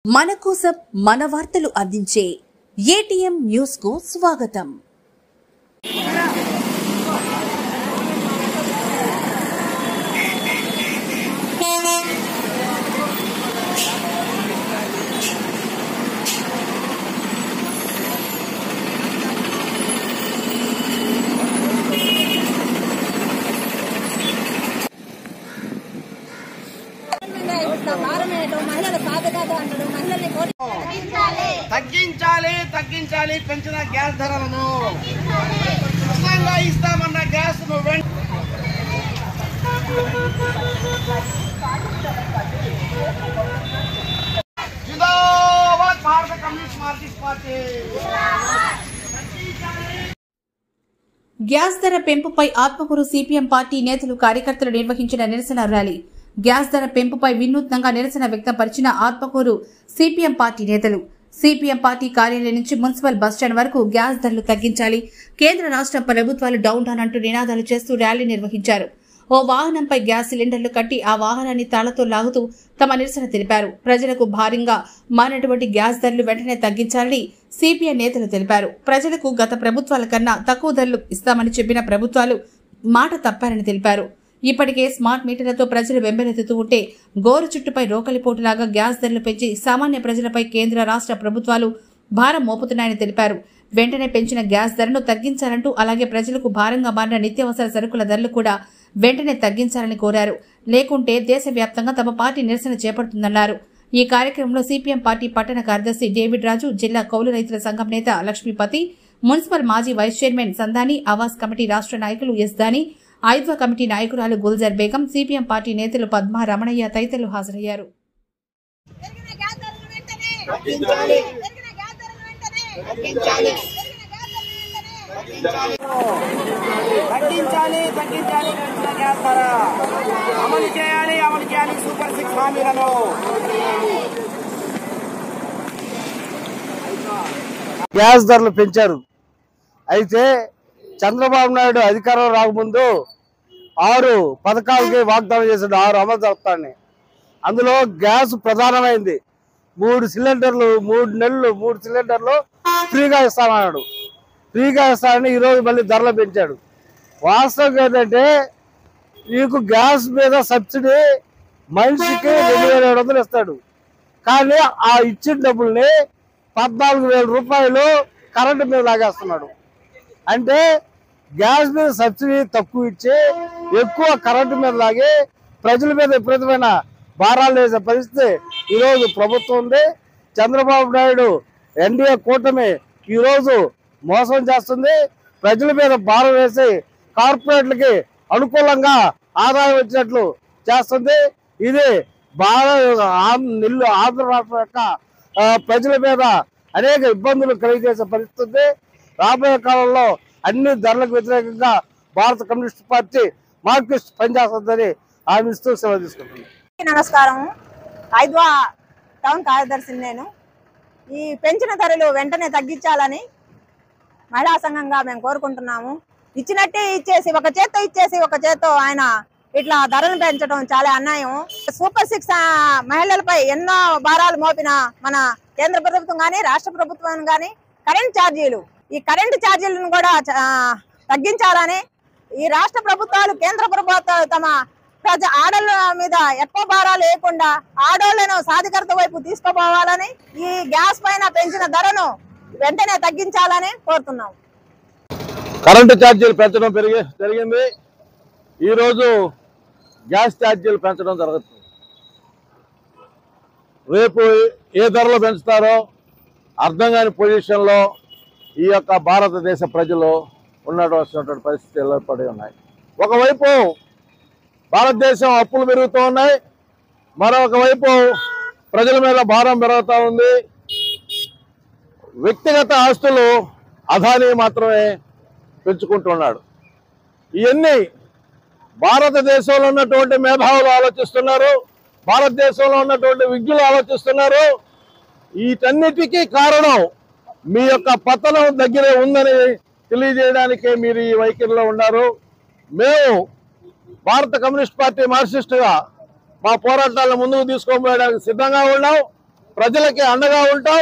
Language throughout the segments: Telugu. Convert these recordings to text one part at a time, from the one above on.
మన కోసం మన వార్తలు అందించే ఏటీఎం న్యూస్ కు స్వాగతం. తగ్గించాలి పెంచిన గ్యాస్ ధరలను ఇస్తామన్న గ్యాస్ భారత కమ్యూనిస్ట్ మార్క్సిస్ట్ పార్టీ. గ్యాస్ ధర పెంపుపై ఆత్మకూరు సిపిఎం పార్టీ నేతలు కార్యకర్తలు నిర్వహించిన నిరసన ర్యాలీ. గ్యాస్ ధర పెంపుపై వినూత్నంగా నిరసన వ్యక్తపరిచిన ఆత్మకూరు సిపిఎం పార్టీ నేతలు. సిపిఎం పార్టీ కార్యాలయం నుంచి మున్సిపల్ బస్టాండ్ వరకు గ్యాస్ ధరలు తగ్గించాలి, కేంద్ర రాష్ట్ర ప్రభుత్వాలు డౌన్ డౌన్ అంటూ నినాదాలు చేస్తూ ర్యాలీ నిర్వహించారు. ఓ వాహనంపై గ్యాస్ సిలిండర్లు కట్టి ఆ వాహనాన్ని తాళతో లాగుతూ తమ నిరసన తెలిపారు. ప్రజలకు భారీగా మారినటువంటి గ్యాస్ ధరలు వెంటనే తగ్గించాలని సిపిఎం నేతలు తెలిపారు. ప్రజలకు గత ప్రభుత్వాల కన్నా తక్కువ ధరలు ఇస్తామని చెప్పిన ప్రభుత్వాలు మాట తప్పారని తెలిపారు. ఇప్పటికే స్మార్ట్ మీటర్లతో ప్రజలు వెంబెలెత్తుతూ ఉంటే గోరు చుట్టుపై రోకలిపోటులాగా గ్యాస్ ధరలు పెంచి సామాన్య ప్రజలపై కేంద్ర రాష్ట్ర ప్రభుత్వాలు భారం మోపుతున్నాయని తెలిపారు. వెంటనే పెంచిన గ్యాస్ ధరను తగ్గించాలంటూ అలాగే ప్రజలకు భారంగా మారిన నిత్యావసర సరుకుల ధరలు కూడా వెంటనే తగ్గించాలని కోరారు. లేకుంటే దేశవ్యాప్తంగా తమ పార్టీ నిరసన చేపడుతుందన్నారు. ఈ కార్యక్రమంలో సిపిఎం పార్టీ పట్టణ కార్యదర్శి డేవిడ్ రాజు, జిల్లా కౌలు రైతుల సంఘం నేత లక్ష్మీపతి, మున్సిపల్ మాజీ vice chairman Sandani, Awas committee రాష్ట్ర నాయకులు ఎస్ దాని, ఐద్వా కమిటీ నాయకురాలు గుల్జర్ బేగం, సిపిఎం పార్టీ నేతలు పద్మ, రమణయ్య తదితరులు హాజరయ్యారు. సూపర్ 6 హామీలను గ్యాస్ ధరలు పెంచారు. అయితే చంద్రబాబు నాయుడు అధికారం రాకముందు 6 పథకాలకి వాగ్దానం చేశాడు, 6 అమలు చేస్తాడని. అందులో గ్యాస్ ప్రధానమైంది. 3 సిలిండర్లు 3 నెలలు 3 సిలిండర్లు ఫ్రీగా ఇస్తామన్నాడు. ఫ్రీగా ఇస్తానని ఈరోజు మళ్ళీ ధరలు పెంచాడు. వాస్తవం ఏంటంటే నీకు గ్యాస్ మీద సబ్సిడీ మనిషికి 2700 ఇస్తాడు. కానీ ఆ ఇచ్చిన డబ్బుల్ని 14,000 రూపాయలు కరెంటు మీద లాగేస్తున్నాడు. అంటే గ్యాస్ మీద సబ్సిడీ తక్కువ ఇచ్చి ఎక్కువ కరెంటు మీద లాగి ప్రజల మీద విపరీతమైన భారాలు వేసే పరిస్థితి ఈరోజు ప్రభుత్వం ఉంది. చంద్రబాబు నాయుడు ఎన్డీఏ కూటమి ఈరోజు మోసం చేస్తుంది. ప్రజల మీద భారం వేసి కార్పొరేట్లకి అనుకూలంగా ఆదాయం వచ్చినట్లు చేస్తుంది. ఇది ఆంధ్ర రాష్ట్రం యొక్క ప్రజల మీద అనేక ఇబ్బందులు కలిగజేసే పరిస్థితి. రాబోయే కాలంలో అన్ని ధరలకు వ్యతిరేకంగా భారత కమ్యూనిస్ట్ పార్టీ మార్క్సిస్ట్ పనిచేస్తుందని హామీస్తూ సెలవు తీసుకుంటున్నాను. నమస్కారం. ఐద్వా టౌన్ కార్యదర్శిని నేను. ఈ పెంచిన ధరలు వెంటనే తగ్గించాలని మహిళా సంఘంగా మేము కోరుకుంటున్నాము. ఇచ్చినట్టే ఇచ్చేసి ఒక చేత్తో ఆయన ఇట్లా ధరలు పెంచడం చాలా అన్యాయం. సూపర్ 6 మహిళలపై ఎన్నో భారాలు మోపిన మన కేంద్ర ప్రభుత్వం కానీ రాష్ట్ర ప్రభుత్వం కానీ ఈ కరెంటు ఛార్జీలను కూడా తగ్గించాలని, ఈ రాష్ట్ర ప్రభుత్వాలు కేంద్ర ప్రభుత్వాలు తమ ఆడోళ్ళ మీద ఎక్కువ భారాలు వేయకుండా ఆడోళ్లను సాధికారత వైపు తీసుకుపోవాలని, ఈ గ్యాస్ పైన పెంచిన ధరను వెంటనే తగ్గించాలని కోరుతున్నాం. కరెంటు ఛార్జీలు పెంచడం జరిగింది. ఈరోజు గ్యాస్ ఛార్జీలు పెంచడం జరుగుతుంది. రేపు ఏ ధరలు పెంచుతారో అర్థం కాని పొజిషన్లో ఈ యొక్క భారతదేశ ప్రజలు ఉండవలసినటువంటి పరిస్థితులు ఏర్పడి ఉన్నాయి. ఒకవైపు భారతదేశం అప్పులు పెరుగుతూ ఉన్నాయి, మరొక వైపు ప్రజల మీద భారం పెరుగుతూ ఉంది. వ్యక్తిగత ఆస్తులు అదానీ మాత్రమే పెంచుకుంటున్నాడు. ఇవన్నీ భారతదేశంలో ఉన్నటువంటి మేధావులు ఆలోచిస్తున్నారు, భారతదేశంలో ఉన్నటువంటి విజ్ఞులు ఆలోచిస్తున్నారు. వీటన్నిటికీ కారణం మీ యొక్క పతనం దగ్గరే ఉందని తెలియజేయడానికి మీరు ఈ వైఖరిలో ఉన్నారు. మేము భారత కమ్యూనిస్ట్ పార్టీ మార్క్సిస్టుగా మా పోరాటాలను ముందుకు తీసుకుపోయడానికి సిద్ధంగా ఉన్నాం. ప్రజలకి అండగా ఉంటాం.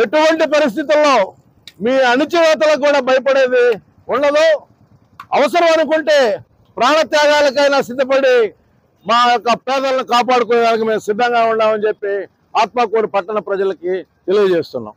ఎటువంటి పరిస్థితుల్లో మీ అణచివేతలకు కూడా భయపడేది ఉండదు. అవసరం అనుకుంటే ప్రాణత్యాగాలకైనా సిద్ధపడి మా యొక్క పేదలను కాపాడుకోవడానికి మేము సిద్ధంగా ఉన్నామని చెప్పి ఆత్మకూరు పట్టణ ప్రజలకి తెలియజేస్తున్నాం.